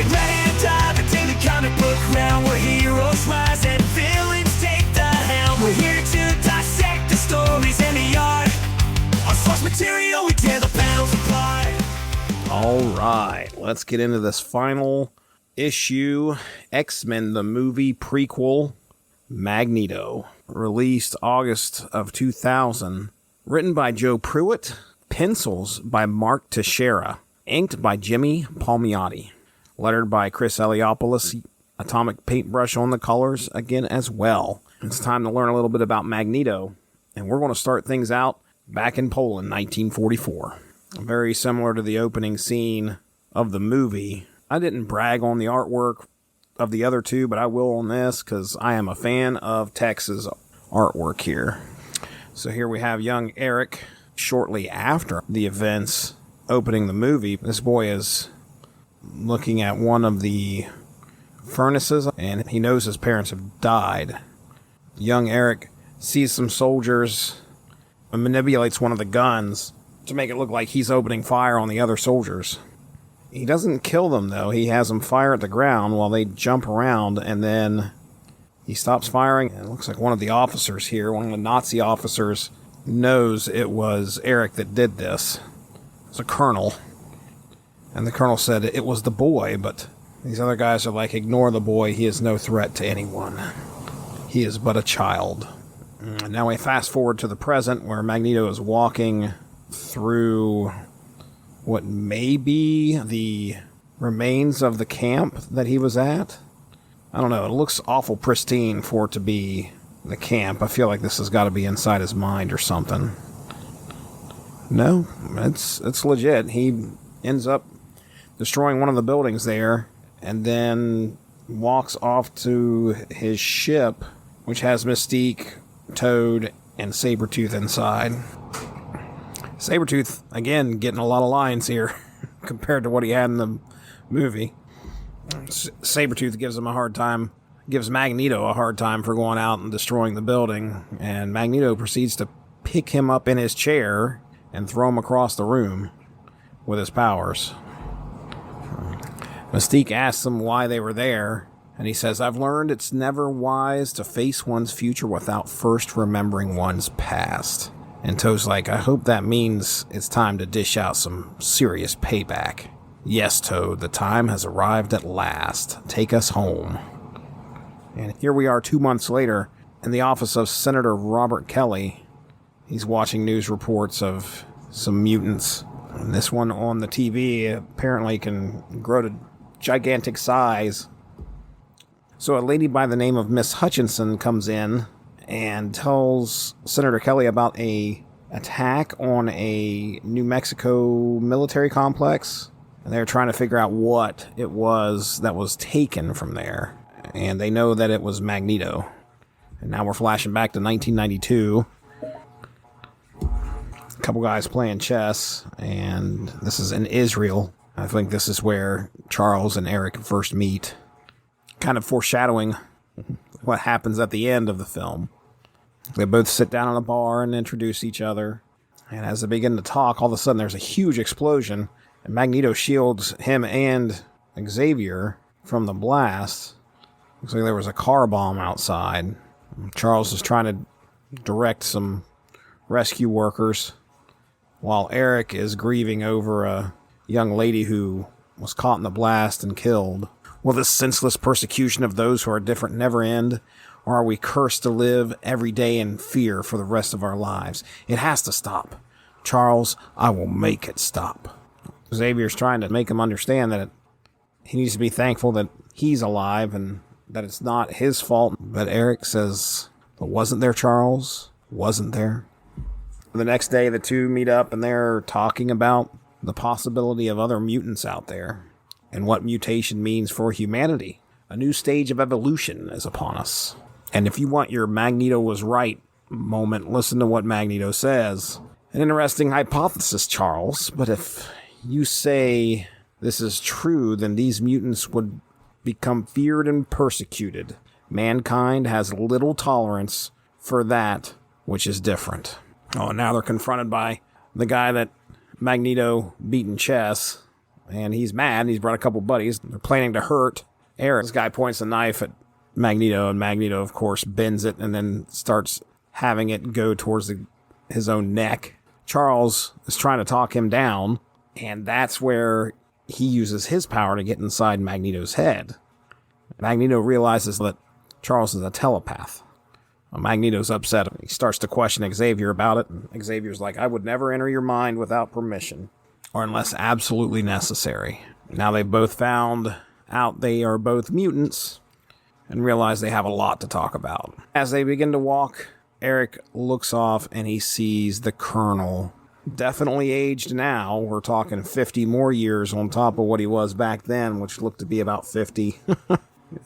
Get ready to dive into the comic book realm, where heroes rise and villains take the helm. We're here to dissect the stories and the art. On source material, we tear the panels apart. All right, let's get into this final issue, X-Men, the movie prequel, Magneto, released August of 2000, written by Joe Pruitt, pencils by Mark Teixeira, inked by Jimmy Palmiotti, lettered by Chris Eliopoulos, atomic paintbrush on the colors again as well. It's time to learn a little bit about Magneto, and we're going to start things out back in Poland, 1944. Very similar to the opening scene of the movie. I didn't brag on the artwork of the other two, but I will on this because I am a fan of Tex's artwork here. So here we have young Erik shortly after the events opening the movie. This boy is looking at one of the furnaces and he knows his parents have died. Young Erik sees some soldiers and manipulates one of the guns to make it look like he's opening fire on the other soldiers. He doesn't kill them, though. He has them fire at the ground while they jump around, and then he stops firing. And it looks like one of the officers here, one of the Nazi officers, knows it was Erik that did this. It's a colonel. And the colonel said it was the boy, but these other guys are like, ignore the boy. He is no threat to anyone. He is but a child. And now we fast forward to the present, where Magneto is walking through what may be the remains of the camp that he was at. I don't know, it looks awful pristine for it to be the camp. I feel like this has got to be inside his mind or something. No, it's legit. He ends up destroying one of the buildings there and then walks off to his ship, which has Mystique, Toad, and Sabretooth inside. Sabretooth, again, getting a lot of lines here compared to what he had in the movie. Sabretooth gives him a hard time, gives Magneto a hard time for going out and destroying the building, and Magneto proceeds to pick him up in his chair and throw him across the room with his powers. Mystique asks him why they were there, and he says, "I've learned it's never wise to face one's future without first remembering one's past." And Toad's like, "I hope that means it's time to dish out some serious payback." "Yes, Toad, the time has arrived at last. Take us home." And here we are 2 months later in the office of Senator Robert Kelly. He's watching news reports of some mutants. And this one on the TV apparently can grow to gigantic size. So a lady by the name of Miss Hutchinson comes in and tells Senator Kelly about a attack on a New Mexico military complex. And they're trying to figure out what it was that was taken from there. And they know that it was Magneto. And now we're flashing back to 1992. A couple guys playing chess. And this is in Israel. I think this is where Charles and Erik first meet. Kind of foreshadowing what happens at the end of the film. They both sit down in a bar and introduce each other. And as they begin to talk, all of a sudden there's a huge explosion. And Magneto shields him and Xavier from the blast. Looks like there was a car bomb outside. Charles is trying to direct some rescue workers, while Erik is grieving over a young lady who was caught in the blast and killed. Will this senseless persecution of those who are different never end? Or are we cursed to live every day in fear for the rest of our lives? It has to stop. Charles, I will make it stop. Xavier's trying to make him understand that he needs to be thankful that he's alive and that it's not his fault. But Erik says, "But wasn't there, Charles? Wasn't there?" The next day, the two meet up and they're talking about the possibility of other mutants out there and what mutation means for humanity. A new stage of evolution is upon us. And if you want your Magneto was right moment, listen to what Magneto says. "An interesting hypothesis, Charles, but if you say this is true, then these mutants would become feared and persecuted. Mankind has little tolerance for that which is different." Oh, and now they're confronted by the guy that Magneto beat in chess, and he's mad. He's brought a couple buddies. They're planning to hurt Erik. This guy points a knife at Magneto, and Magneto, of course, bends it and then starts having it go towards his own neck. Charles is trying to talk him down, and that's where he uses his power to get inside Magneto's head. Magneto realizes that Charles is a telepath. Well, Magneto's upset. He starts to question Xavier about it, and Xavier's like, I would never enter your mind without permission, or unless absolutely necessary. Now they've both found out they are both mutants, and realize they have a lot to talk about. As they begin to walk, Erik looks off and he sees the Colonel. Definitely aged now. We're talking 50 more years on top of what he was back then, which looked to be about 50.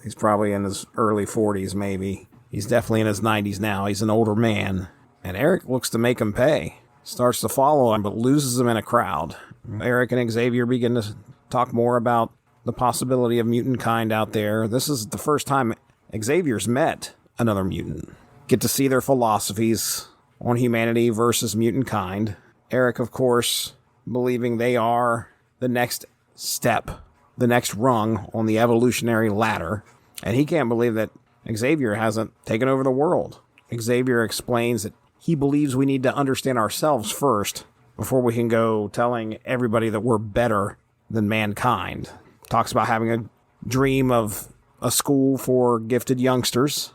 He's probably in his early 40s, maybe. He's definitely in his 90s now. He's an older man. And Erik looks to make him pay. Starts to follow him, but loses him in a crowd. Erik and Xavier begin to talk more about the possibility of mutant kind out there. This is the first time Xavier's met another mutant. Get to see their philosophies on humanity versus mutant kind. Erik, of course, believing they are the next step, the next rung on the evolutionary ladder. And he can't believe that Xavier hasn't taken over the world. Xavier explains that he believes we need to understand ourselves first before we can go telling everybody that we're better than mankind. Talks about having a dream of a school for gifted youngsters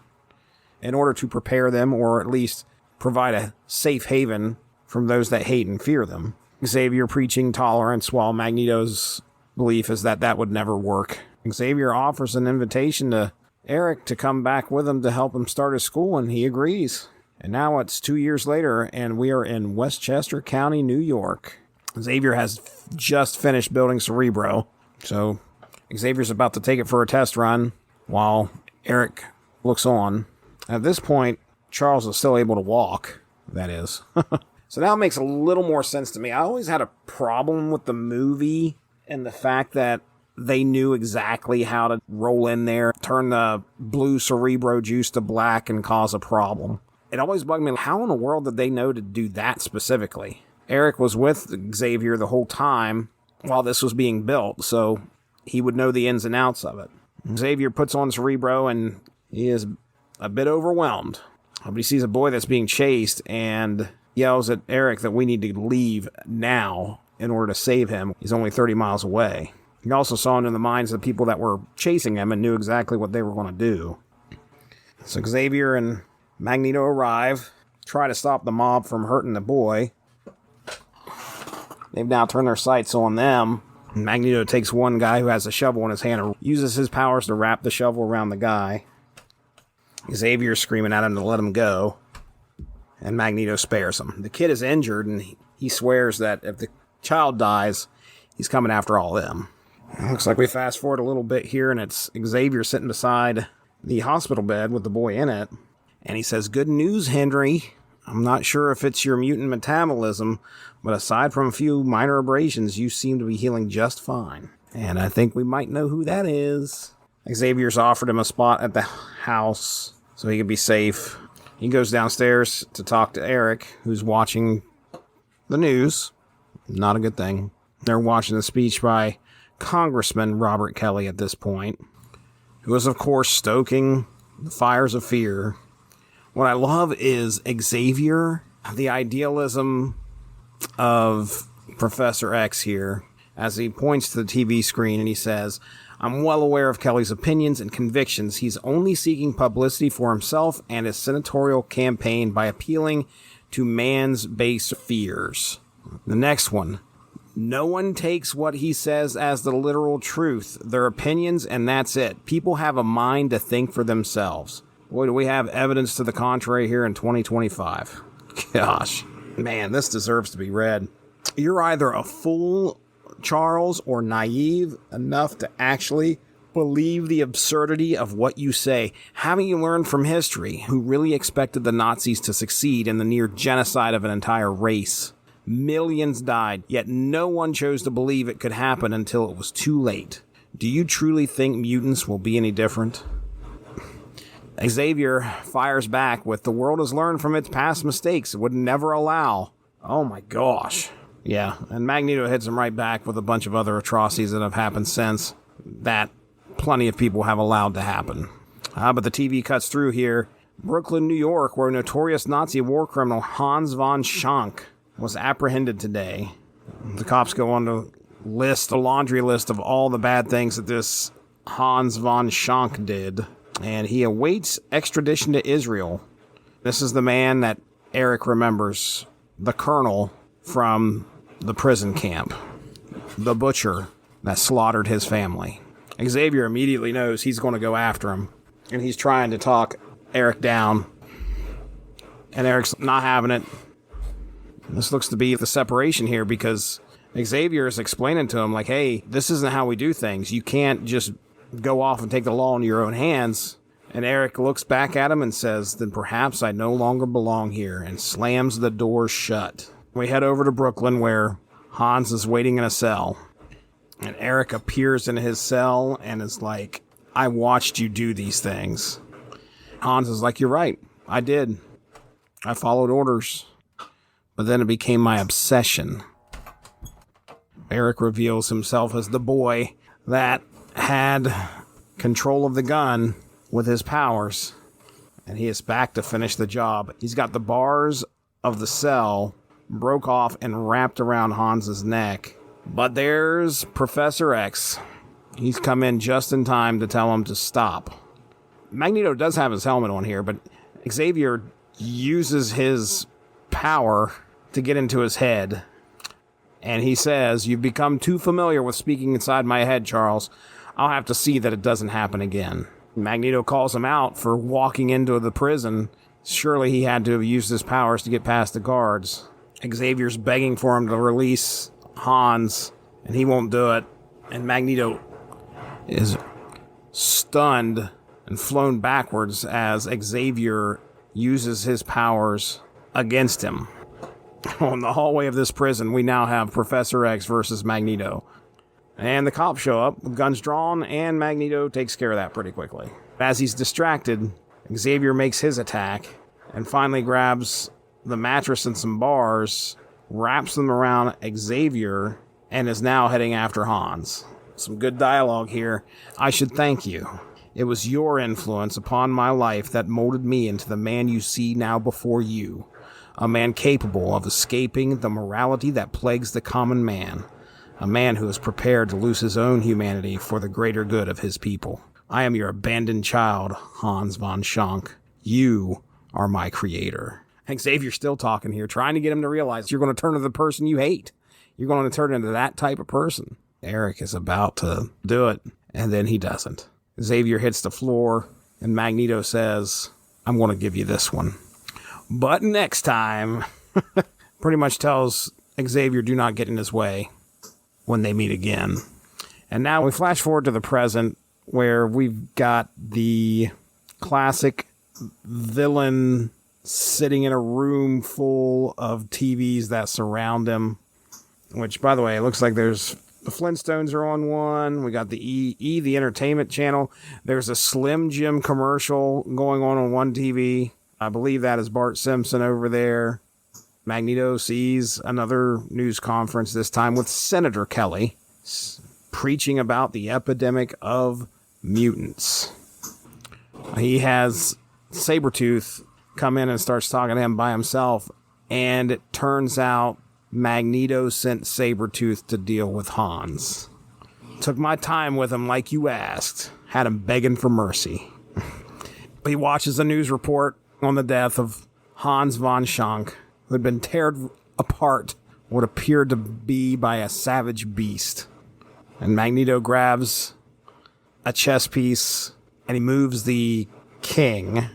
in order to prepare them, or at least provide a safe haven from those that hate and fear them. Xavier preaching tolerance, while Magneto's belief is that that would never work. Xavier offers an invitation to Erik to come back with him to help him start his school, and he agrees. And now it's 2 years later, and we are in Westchester County, New York. Xavier has just finished building Cerebro, so Xavier's about to take it for a test run while Erik looks on. At this point, Charles is still able to walk, that is. So now it makes a little more sense to me. I always had a problem with the movie and the fact that they knew exactly how to roll in there, turn the blue Cerebro juice to black, and cause a problem. It always bugged me, how in the world did they know to do that specifically? Erik was with Xavier the whole time while this was being built, so he would know the ins and outs of it. Xavier puts on Cerebro, and he is a bit overwhelmed. But he sees a boy that's being chased and yells at Erik that we need to leave now in order to save him. He's only 30 miles away. He also saw into the minds of the people that were chasing him and knew exactly what they were going to do. So Xavier and Magneto arrive, try to stop the mob from hurting the boy. They've now turned their sights on them. Magneto takes one guy who has a shovel in his hand and uses his powers to wrap the shovel around the guy. Xavier's screaming at him to let him go, and Magneto spares him. The kid is injured, and he swears that if the child dies, he's coming after all of them. It looks like we fast forward a little bit here, and it's Xavier sitting beside the hospital bed with the boy in it, and he says, "Good news, Henry. I'm not sure if it's your mutant metabolism, but aside from a few minor abrasions, you seem to be healing just fine. And I think we might know who that is." Xavier's offered him a spot at the house so he can be safe. He goes downstairs to talk to Erik, who's watching the news. Not a good thing. They're watching the speech by Congressman Robert Kelly at this point, who is, of course, stoking the fires of fear. What I love is Xavier, the idealism of Professor X here, as he points to the TV screen and he says, "I'm well aware of Kelly's opinions and convictions. He's only seeking publicity for himself and his senatorial campaign by appealing to man's base fears." The next one. "No one takes what he says as the literal truth. Their opinions, and that's it. People have a mind to think for themselves." Boy, do we have evidence to the contrary here in 2025. Gosh. Man, this deserves to be read. You're either a fool, Charles, or naive enough to actually believe the absurdity of what you say. Haven't you learned from history who really expected the Nazis to succeed in the near genocide of an entire race? Millions died, yet no one chose to believe it could happen until it was too late. Do you truly think mutants will be any different? Xavier fires back with, "The world has learned from its past mistakes. It would never allow." Oh my gosh. Yeah, and Magneto hits him right back with a bunch of other atrocities that have happened since that plenty of people have allowed to happen. But the TV cuts through here. Brooklyn, New York, where notorious Nazi war criminal Hans von Schank was apprehended today. The cops go on to list a laundry list of all the bad things that this Hans von Schank did, and he awaits extradition to Israel. This is the man that Erik remembers, the colonel from the prison camp, the butcher that slaughtered his family. Xavier immediately knows he's going to go after him, and he's trying to talk Erik down, and Erik's not having it. This looks to be the separation here, because Xavier is explaining to him, like, hey, this isn't how we do things. You can't just go off and take the law into your own hands. And Erik looks back at him and says, then perhaps I no longer belong here, and slams the door shut. We head over to Brooklyn, where Hans is waiting in a cell. And Erik appears in his cell and is like, I watched you do these things. Hans is like, you're right. I did. I followed orders. But then it became my obsession. Erik reveals himself as the boy that had control of the gun with his powers, and he is back to finish the job. He's got the bars of the cell broke off and wrapped around Hans's neck. But there's Professor X. He's come in just in time to tell him to stop. Magneto does have his helmet on here, but Xavier uses his power to get into his head. And he says, you've become too familiar with speaking inside my head, Charles. I'll have to see that it doesn't happen again. Magneto calls him out for walking into the prison. Surely he had to have used his powers to get past the guards. Xavier's begging for him to release Hans, and he won't do it. And Magneto is stunned and flown backwards as Xavier uses his powers against him. On the hallway of this prison, we now have Professor X versus Magneto. And the cops show up with guns drawn, and Magneto takes care of that pretty quickly. As he's distracted, Xavier makes his attack and finally grabs the mattress and some bars, wraps them around Xavier, and is now heading after Hans. Some good dialogue here. I should thank you. It was your influence upon my life that molded me into the man you see now before you. A man capable of escaping the morality that plagues the common man. A man who is prepared to lose his own humanity for the greater good of his people. I am your abandoned child, Hans von Schank. You are my creator. Xavier's still talking here, trying to get him to realize you're going to turn into the person you hate. You're going to turn into that type of person. Erik is about to do it, and then he doesn't. Xavier hits the floor, and Magneto says, I'm going to give you this one. But next time, pretty much tells Xavier, do not get in his way when they meet again. And now we flash forward to the present, where we've got the classic villain sitting in a room full of TVs that surround him. Which, by the way, it looks like there's the Flintstones are on one. We got the the Entertainment Channel. There's a Slim Jim commercial going on one TV. I believe that is Bart Simpson over there. Magneto sees another news conference, this time with Senator Kelly, preaching about the epidemic of mutants. He has Sabretooth come in and starts talking to him by himself, and it turns out Magneto sent Sabretooth to deal with Hans. Took my time with him like you asked. Had him begging for mercy. He watches a news report on the death of Hans von Schank, who had been teared apart what appeared to be by a savage beast. And Magneto grabs a chess piece and he moves the king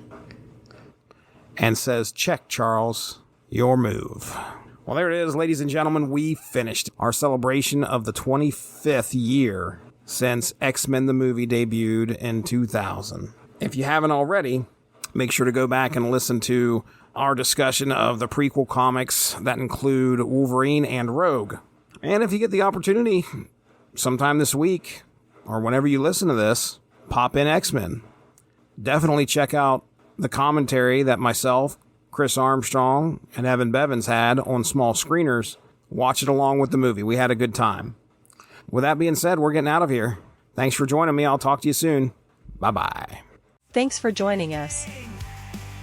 and says, check, Charles, your move. Well, there it is, ladies and gentlemen. We finished our celebration of the 25th year since X-Men the movie debuted in 2000. If you haven't already, make sure to go back and listen to our discussion of the prequel comics that include Wolverine and Rogue. And if you get the opportunity, sometime this week, or whenever you listen to this, pop in X-Men. Definitely check out the commentary that myself, Chris Armstrong, and Evan Bevins had on Small Screeners watch it along with the movie. We had a good time. With that being said, we're getting out of here. Thanks for joining me. I'll talk to you soon. Bye-bye. Thanks for joining us.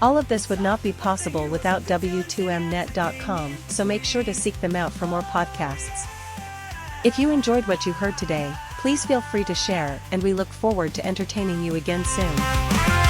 All of this would not be possible without W2Mnet.com, so make sure to seek them out for more podcasts. If you enjoyed what you heard today, please feel free to share, and we look forward to entertaining you again soon.